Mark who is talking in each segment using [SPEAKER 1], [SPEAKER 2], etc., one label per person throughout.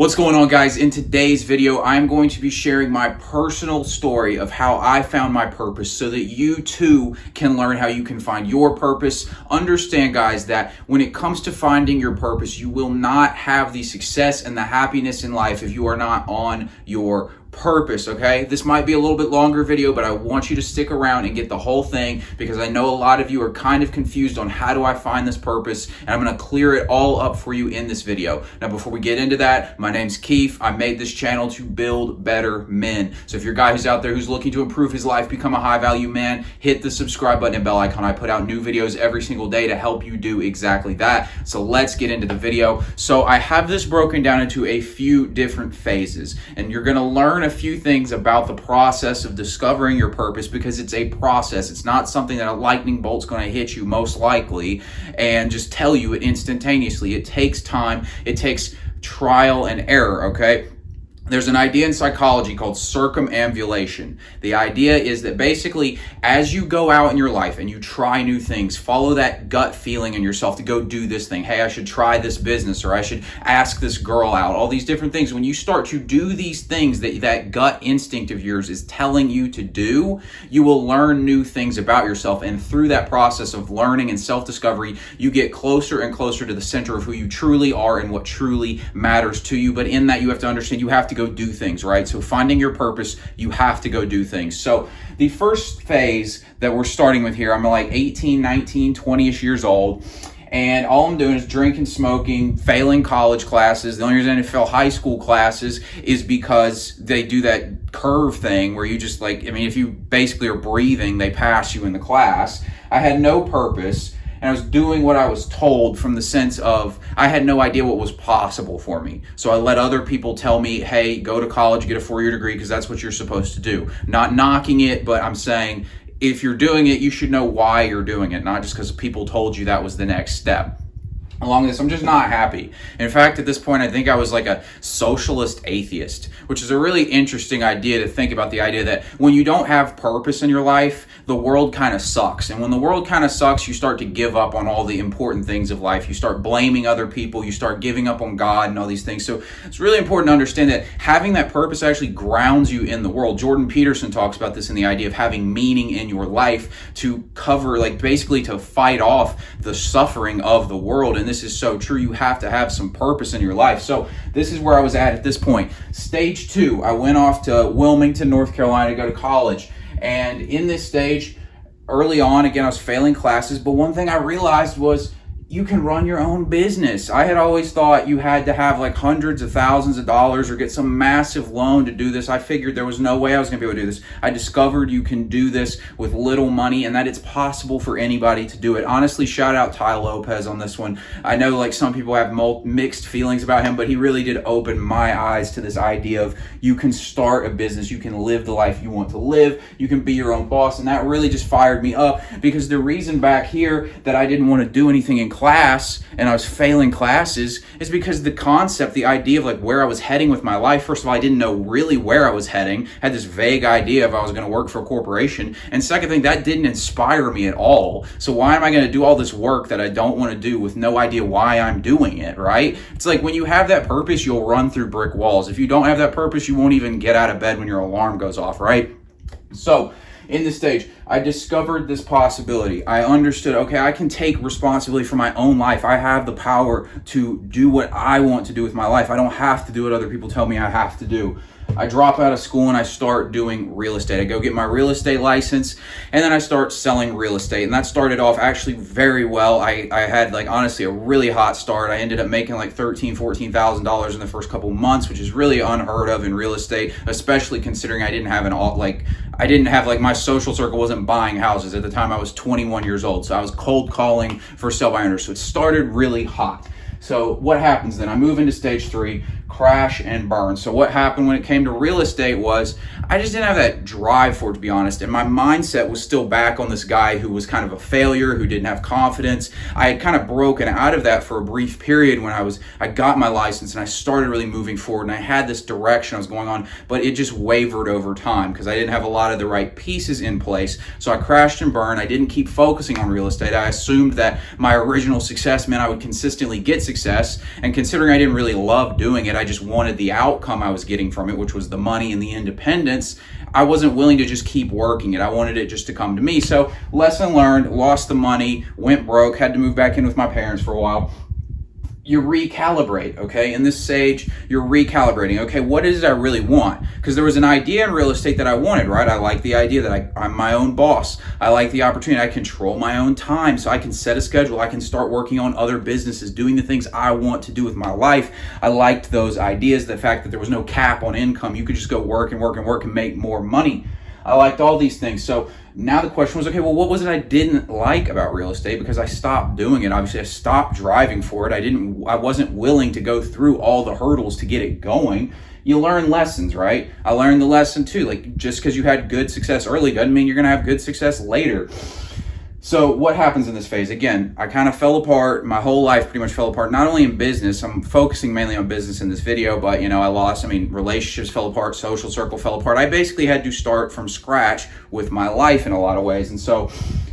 [SPEAKER 1] What's going on, guys? In today's video, I'm going to be sharing my personal story of how I found my purpose so that you too can learn how you can find your purpose. Understand, guys, that when it comes to finding your purpose, you will not have the success and the happiness in life if you are not on your purpose, okay? This might be a little bit longer video, but I want you to stick around and get the whole thing because I know a lot of you are kind of confused on how do I find this purpose, and I'm going to clear it all up for you in this video. Now, before we get into that, my name's Keefe. I made this channel to build better men. So if you're a guy who's out there who's looking to improve his life, become a high-value man, hit the subscribe button and bell icon. I put out new videos every single day to help you do exactly that. So let's get into the video. So I have this broken down into a few different phases, and you're going to learn a few things about the process of discovering your purpose because it's a process. It's not something that a lightning bolt's going to hit you most likely and just tell you it instantaneously. It takes time. It takes trial and error, okay? There's an idea in psychology called circumambulation. The idea is that basically as you go out in your life and you try new things, follow that gut feeling in yourself to go do this thing. Hey, I should try this business, or I should ask this girl out, all these different things. When you start to do these things that gut instinct of yours is telling you to do, you will learn new things about yourself. And through that process of learning and self-discovery, you get closer and closer to the center of who you truly are and what truly matters to you. But in that, you have to understand you have to go do things, right? So finding your purpose, you have to go do things. So the first phase that we're starting with here, I'm like 18, 19, 20-ish years old, and all I'm doing is drinking, smoking, failing college classes. The only reason I didn't fail high school classes is because they do that curve thing where you just if you basically are breathing, they pass you in the class. I had no purpose. And I was doing what I was told from the sense of I had no idea what was possible for me. So I let other people tell me, hey, go to college, get a 4-year degree because that's what you're supposed to do. Not knocking it, but I'm saying if you're doing it, you should know why you're doing it, not just because people told you that was the next step. Along this, I'm just not happy. In fact, at this point, I think I was like a socialist atheist, which is a really interesting idea to think about, the idea that when you don't have purpose in your life, the world kind of sucks. And when the world kind of sucks, you start to give up on all the important things of life. You start blaming other people. You start giving up on God and all these things. So it's really important to understand that having that purpose actually grounds you in the world. Jordan Peterson talks about this in the idea of having meaning in your life to cover, basically to fight off the suffering of the world. And this is so true. You have to have some purpose in your life. So this is where I was at this point. Stage 2, I went off to Wilmington, North Carolina to go to college. And in this stage, early on, again, I was failing classes. But one thing I realized was you can run your own business. I had always thought you had to have hundreds of thousands of dollars or get some massive loan to do this. I figured there was no way I was going to be able to do this. I discovered you can do this with little money and that it's possible for anybody to do it. Honestly, shout out Ty Lopez on this one. I know some people have mixed feelings about him, but he really did open my eyes to this idea of you can start a business, you can live the life you want to live, you can be your own boss. And that really just fired me up because the reason back here that I didn't want to do anything in class and I was failing classes is because the concept, the idea of where I was heading with my life, first of all, I didn't know really where I was heading. I had this vague idea if I was going to work for a corporation. And second thing, that didn't inspire me at all. So why am I going to do all this work that I don't want to do with no idea why I'm doing it, right? It's like when you have that purpose, you'll run through brick walls. If you don't have that purpose, you won't even get out of bed when your alarm goes off, right? So in this stage, I discovered this possibility. I understood, okay, I can take responsibility for my own life. I have the power to do what I want to do with my life. I don't have to do what other people tell me I have to do. I drop out of school and I start doing real estate. I go get my real estate license and then I start selling real estate. And that started off actually very well. I had honestly a really hot start. I ended up making $13,000, $14,000 in the first couple months, which is really unheard of in real estate, especially considering I didn't have my social circle wasn't buying houses. At the time I was 21 years old. So I was cold calling for sale by owners. So it started really hot. So what happens then? I move into stage 3, crash and burn. So what happened when it came to real estate was I just didn't have that drive for it, to be honest. And my mindset was still back on this guy who was kind of a failure, who didn't have confidence. I had kind of broken out of that for a brief period when I got my license and I started really moving forward and I had this direction I was going on, but it just wavered over time because I didn't have a lot of the right pieces in place. So I crashed and burned. I didn't keep focusing on real estate. I assumed that my original success meant I would consistently get success. And considering I didn't really love doing it, I just wanted the outcome I was getting from it, which was the money and the independence, I wasn't willing to just keep working it. I wanted it just to come to me. So lesson learned, lost the money, went broke, had to move back in with my parents for a while. You recalibrate, okay? In this stage, you're recalibrating. Okay, what is it I really want? Because there was an idea in real estate that I wanted, right? I like the idea that I'm my own boss. I like the opportunity. I control my own time, so I can set a schedule. I can start working on other businesses, doing the things I want to do with my life. I liked those ideas, the fact that there was no cap on income. You could just go work and work and work and make more money. I liked all these things. So now the question was, okay, well, what was it I didn't like about real estate? Because I stopped doing it. Obviously, I stopped driving for it. I wasn't willing to go through all the hurdles to get it going. You learn lessons, right? I learned the lesson too. Like, just because you had good success early doesn't mean you're going to have good success later. So what happens in this phase? Again, I kind of fell apart. My whole life pretty much fell apart, not only in business. I'm focusing mainly on business in this video, but relationships fell apart, social circle fell apart. I basically had to start from scratch with my life in a lot of ways. And so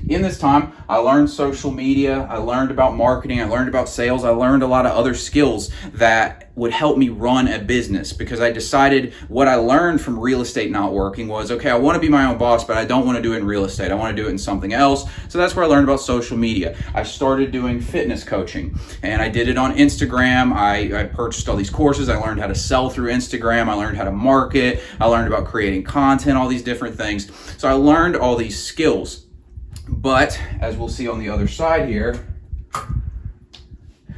[SPEAKER 1] in this time, I learned social media, I learned about marketing, I learned about sales, I learned a lot of other skills that would help me run a business, because I decided what I learned from real estate not working was, okay, I want to be my own boss, but I don't want to do it in real estate. I want to do it in something else. So that's where I learned about social media. I started doing fitness coaching, and I did it on Instagram. I purchased all these courses. I learned how to sell through Instagram. I learned how to market. I learned about creating content, all these different things. So I learned all these skills. But as we'll see on the other side here,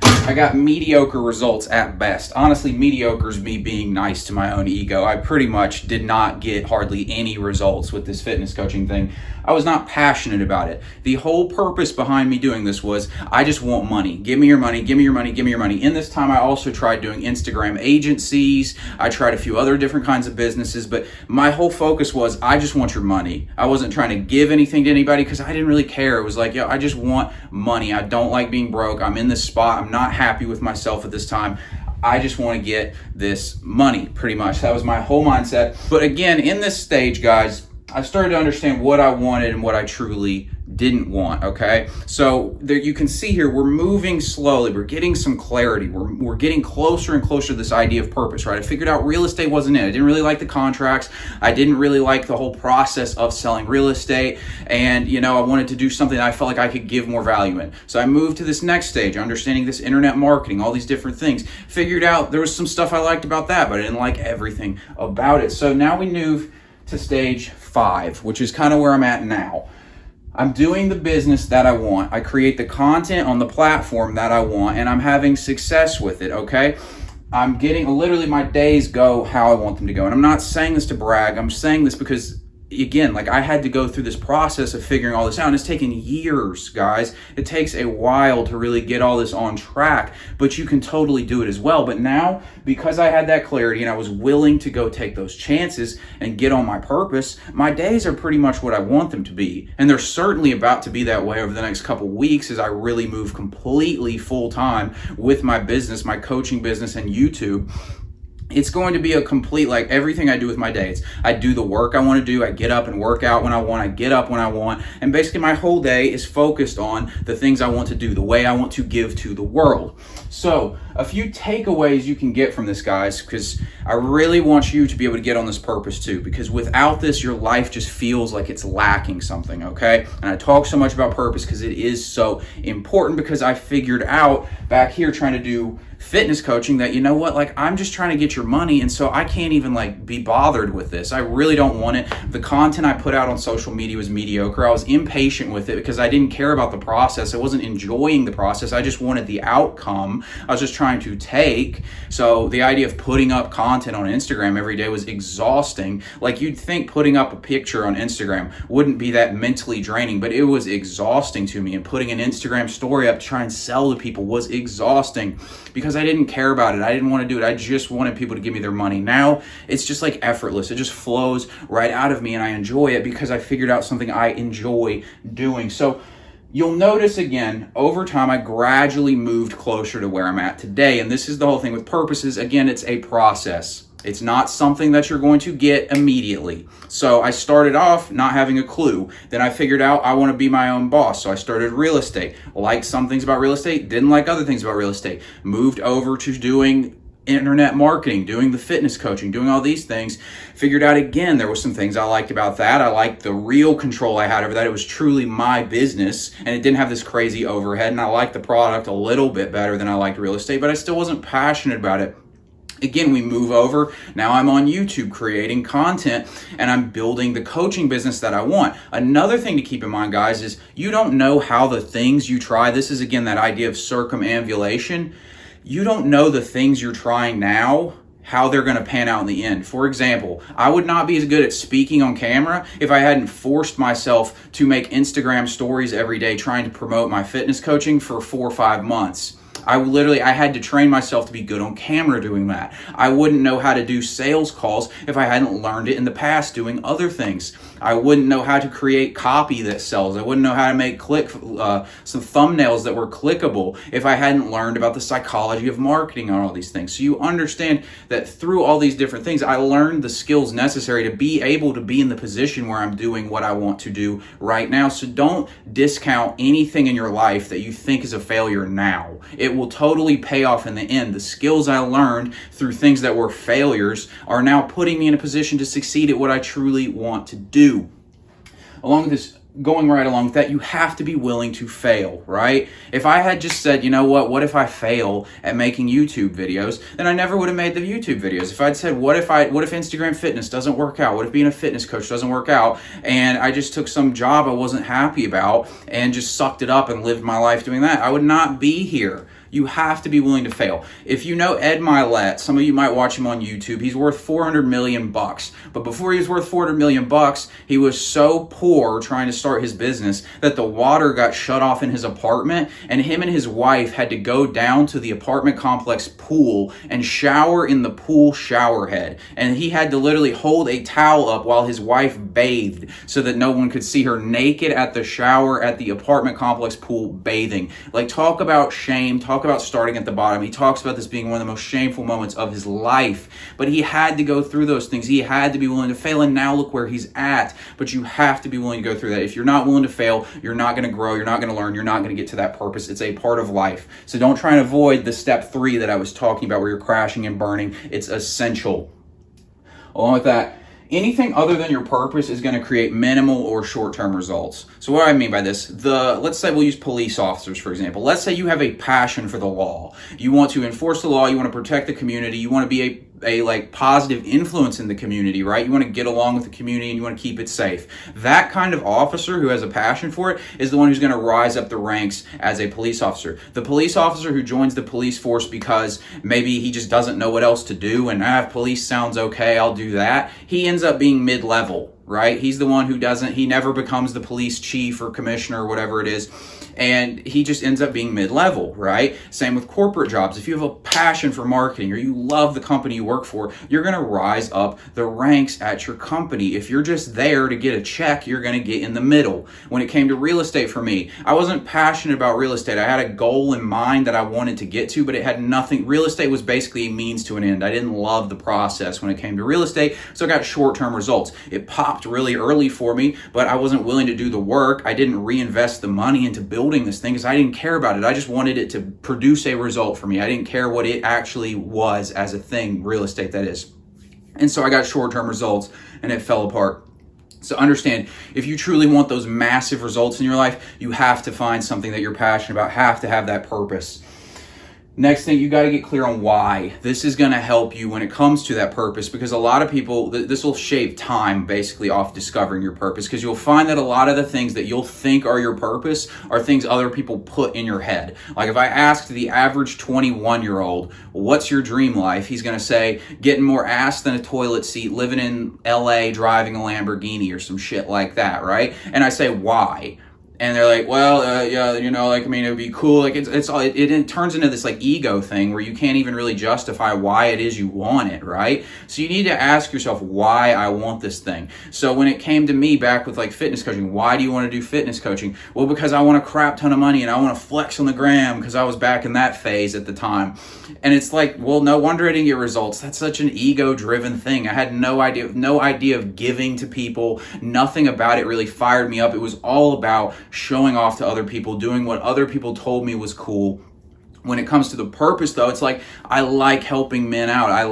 [SPEAKER 1] I got mediocre results at best. Honestly, mediocre is me being nice to my own ego. I pretty much did not get hardly any results with this fitness coaching thing. I was not passionate about it. The whole purpose behind me doing this was, I just want money. Give me your money, give me your money, give me your money. In this time, I also tried doing Instagram agencies. I tried a few other different kinds of businesses, but my whole focus was, I just want your money. I wasn't trying to give anything to anybody because I didn't really care. It was like, yo, I just want money. I don't like being broke. I'm in this spot. I'm not happy with myself at this time. I just want to get this money, pretty much. That was my whole mindset. But again, in this stage, guys, I started to understand what I wanted and what I truly didn't want, okay? So there you can see here, we're moving slowly. We're getting some clarity. We're getting closer and closer to this idea of purpose, right? I figured out real estate wasn't it. I didn't really like the contracts. I didn't really like the whole process of selling real estate. And, I wanted to do something that I felt like I could give more value in. So I moved to this next stage, understanding this internet marketing, all these different things. Figured out there was some stuff I liked about that, but I didn't like everything about it. So now we move to stage 5, which is kind of where I'm at now. I'm doing the business that I want. I create the content on the platform that I want, and I'm having success with it, okay? I'm getting, literally my days go how I want them to go. And I'm not saying this to brag. I'm saying this because, again, like, I had to go through this process of figuring all this out, and it's taken years, guys. It takes a while to really get all this on track, but you can totally do it as well. But now, because I had that clarity and I was willing to go take those chances and get on my purpose, my days are pretty much what I want them to be. And they're certainly about to be that way over the next couple weeks as I really move completely full-time with my business, my coaching business, and YouTube. It's going to be a complete, like, everything I do with my days. I do the work I want to do. I get up and work out when I want. I get up when I want. And basically my whole day is focused on the things I want to do, the way I want to give to the world. So a few takeaways you can get from this, guys, because I really want you to be able to get on this purpose too, because without this, your life just feels like it's lacking something, okay? And I talk so much about purpose because it is so important, because I figured out back here trying to do fitness coaching that, you know what, like, I'm just trying to get your money, and so I can't even, like, be bothered with this. I really don't want it. The content I put out on social media was mediocre. I was impatient with it because I didn't care about the process. I wasn't enjoying the process. I just wanted the outcome. I was just trying to take. So the idea of putting up content on Instagram every day was exhausting. Like, you'd think putting up a picture on Instagram wouldn't be that mentally draining, but it was exhausting to me. And putting an Instagram story up to try and sell to people was exhausting because I didn't care about it. I didn't want to do it. I just wanted people to give me their money. Now it's just like effortless. It just flows right out of me, and I enjoy it because I figured out something I enjoy doing. So you'll notice, again, over time, I gradually moved closer to where I'm at today. And this is the whole thing with purposes. Again, it's a process. It's not something that you're going to get immediately. So I started off not having a clue. Then I figured out I want to be my own boss. So I started real estate. Liked some things about real estate, didn't like other things about real estate. Moved over to doing internet marketing, doing the fitness coaching, doing all these things. Figured out again, there was some things I liked about that. I liked the real control I had over that. It was truly my business and it didn't have this crazy overhead. And I liked the product a little bit better than I liked real estate, but I still wasn't passionate about it. Again, we move over. Now I'm on YouTube creating content and I'm building the coaching business that I want. Another thing to keep in mind, guys, is you don't know how the things you try, this is again that idea of circumambulation. You don't know the things you're trying now, how they're going to pan out in the end. For example, I would not be as good at speaking on camera if I hadn't forced myself to make Instagram stories every day trying to promote my fitness coaching for 4 or 5 months. I had to train myself to be good on camera doing that. I wouldn't know how to do sales calls if I hadn't learned it in the past doing other things. I wouldn't know how to create copy that sells. I wouldn't know how to make some thumbnails that were clickable if I hadn't learned about the psychology of marketing on all these things. So you understand that through all these different things, I learned the skills necessary to be able to be in the position where I'm doing what I want to do right now. So don't discount anything in your life that you think is a failure now. It will totally pay off in the end. The skills I learned through things that were failures are now putting me in a position to succeed at what I truly want to do. Along with this, going right along with that, you have to be willing to fail, right? If I had just said, you know what if I fail at making YouTube videos, then I never would have made the YouTube videos. If I'd said, what if Instagram fitness doesn't work out? What if being a fitness coach doesn't work out? And I just took some job I wasn't happy about and just sucked it up and lived my life doing that, I would not be here. You have to be willing to fail. If you know Ed Milet, some of you might watch him on YouTube. He's worth $400 million. But before he was worth $400 million, he was so poor trying to start his business that the water got shut off in his apartment, and him and his wife had to go down to the apartment complex pool and shower in the pool shower head. And he had to literally hold a towel up while his wife bathed so that no one could see her naked at the shower at the apartment complex pool bathing. Like, talk about shame, talk about starting at the bottom. He talks about this being one of the most shameful moments of his life, but he had to go through those things. He had to be willing to fail, and now look where he's at. But you have to be willing to go through that. If you're not willing to fail, you're not going to grow, you're not going to learn, you're not going to get to that purpose. It's a part of life. So don't try and avoid the step 3 that I was talking about where you're crashing and burning. It's essential. Along with that, anything other than your purpose is going to create minimal or short-term results. So what do I mean by this? Let's say we'll use police officers, for example. Let's say you have a passion for the law. You want to enforce the law, you want to protect the community, you want to be a positive influence in the community, right? You want to get along with the community and you want to keep it safe. That kind of officer who has a passion for it is the one who's going to rise up the ranks as a police officer. The police officer who joins the police force because maybe he just doesn't know what else to do and police sounds okay, I'll do that. He ends up being mid-level, right? He's the one who he never becomes the police chief or commissioner or whatever it is. And he just ends up being mid-level, right? Same with corporate jobs. If you have a passion for marketing or you love the company you work for, you're going to rise up the ranks at your company. If you're just there to get a check, you're going to get in the middle. When it came to real estate for me, I wasn't passionate about real estate. I had a goal in mind that I wanted to get to, but it had nothing. Real estate was basically a means to an end. I didn't love the process when it came to real estate, so I got short-term results. It popped really early for me, but I wasn't willing to do the work. I didn't reinvest the money into building this thing because I didn't care about it. I just wanted it to produce a result for me. I didn't care what it actually was as a thing, real estate that is. And so I got short-term results and it fell apart. So understand, if you truly want those massive results in your life, you have to find something that you're passionate about, have to have that purpose. Next thing, you got to get clear on why. This is going to help you when it comes to that purpose, because a lot of people, this will shave time basically off discovering your purpose, because you'll find that a lot of the things that you'll think are your purpose are things other people put in your head. Like if I asked the average 21-year-old, what's your dream life? He's going to say, getting more ass than a toilet seat, living in LA, driving a Lamborghini or some shit like that, right? And I say, why? And they're like, well, yeah, you know, like, I mean, it would be cool. Like, it turns into this like ego thing where you can't even really justify why it is you want it, right? So you need to ask yourself why I want this thing. So when it came to me back with like fitness coaching, why do you want to do fitness coaching? Well, because I want a crap ton of money and I want to flex on the gram because I was back in that phase at the time. And it's like, well, no wonder I didn't get results. That's such an ego-driven thing. I had no idea of giving to people. Nothing about it really fired me up. It was all about showing off to other people, doing what other people told me was cool. When it comes to the purpose, though, it's like I like helping men out. I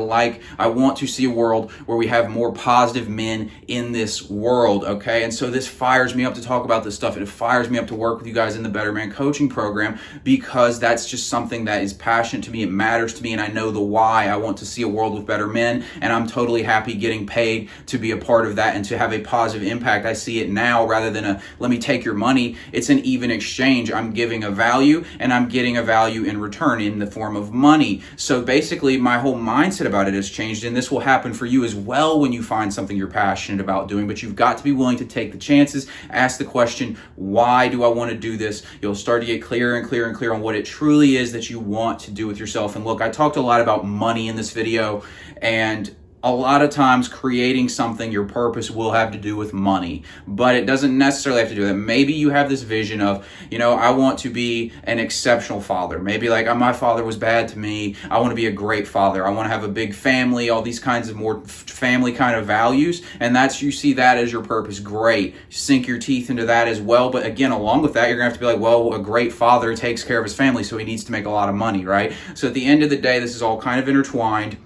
[SPEAKER 1] want to see a world where we have more positive men in this world, okay? And so this fires me up to talk about this stuff. It fires me up to work with you guys in the Better Man Coaching Program, because that's just something that is passionate to me. It matters to me, and I know the why. I want to see a world with better men, and I'm totally happy getting paid to be a part of that and to have a positive impact. I see it now rather than a let me take your money. It's an even exchange. I'm giving a value, and I'm getting a value in return in the form of money. So basically my whole mindset about it has changed, and this will happen for you as well when you find something you're passionate about doing. But you've got to be willing to take the chances, ask the question, why do I want to do this? You'll start to get clearer and clearer and clearer on what it truly is that you want to do with yourself. And look, I talked a lot about money in this video, and a lot of times creating something, your purpose, will have to do with money, but it doesn't necessarily have to do with it. Maybe you have this vision of, I want to be an exceptional father. Maybe like my father was bad to me. I want to be a great father. I want to have a big family, all these kinds of more family kind of values. And you see that as your purpose. Great. Sink your teeth into that as well. But again, along with that, you're gonna have to be like, well, a great father takes care of his family, so he needs to make a lot of money, right? So at the end of the day, this is all kind of intertwined.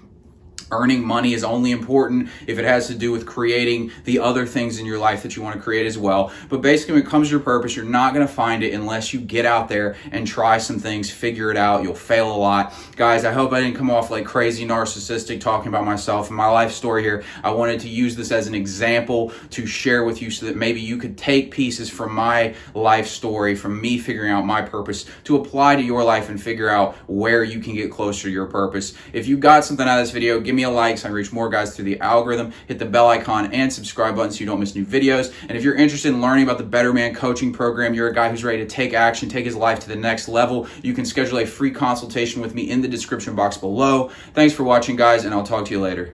[SPEAKER 1] Earning money is only important if it has to do with creating the other things in your life that you want to create as well. But basically, when it comes to your purpose, you're not going to find it unless you get out there and try some things, figure it out. You'll fail a lot. Guys, I hope I didn't come off like crazy narcissistic talking about myself and my life story here. I wanted to use this as an example to share with you so that maybe you could take pieces from my life story, from me figuring out my purpose, to apply to your life and figure out where you can get closer to your purpose. If you got something out of this video, give me a like so I can reach more guys through the algorithm. Hit the bell icon and subscribe button so you don't miss new videos. And if you're interested in learning about the Better Man Coaching Program, you're a guy who's ready to take action, take his life to the next level, you can schedule a free consultation with me in the description box below. Thanks for watching, guys, and I'll talk to you later.